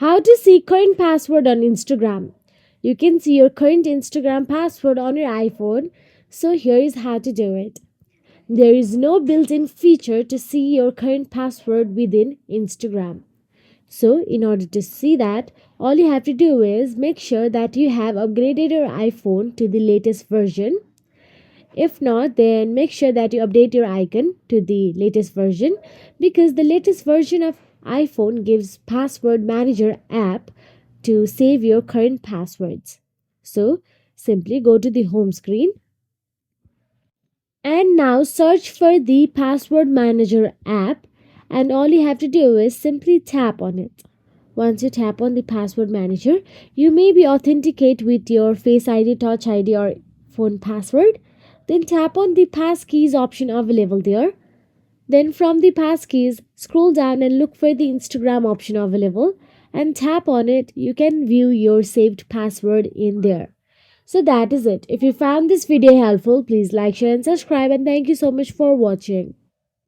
How to see current password on Instagram. You can see your current Instagram password on your iPhone. So here is how to do it. There is no built-in feature to see your current password within Instagram. So in order to see that, all you have to do is make sure that you have upgraded your iPhone to the latest version. If not, then make sure that you update your icon to the latest version, because the latest version of iPhone gives password manager app to save your current passwords. So simply go to the home screen and now search for the password manager app, and all you have to do is simply tap on it. Once you tap on the password manager, you may be authenticate with your Face ID, Touch ID or phone password. Then tap on the passkeys option available there. Then from the passkeys, scroll down and look for the Instagram option available and tap on it. You can view your saved password in there. So that is it. If you found this video helpful, please like, share and subscribe, and thank you so much for watching.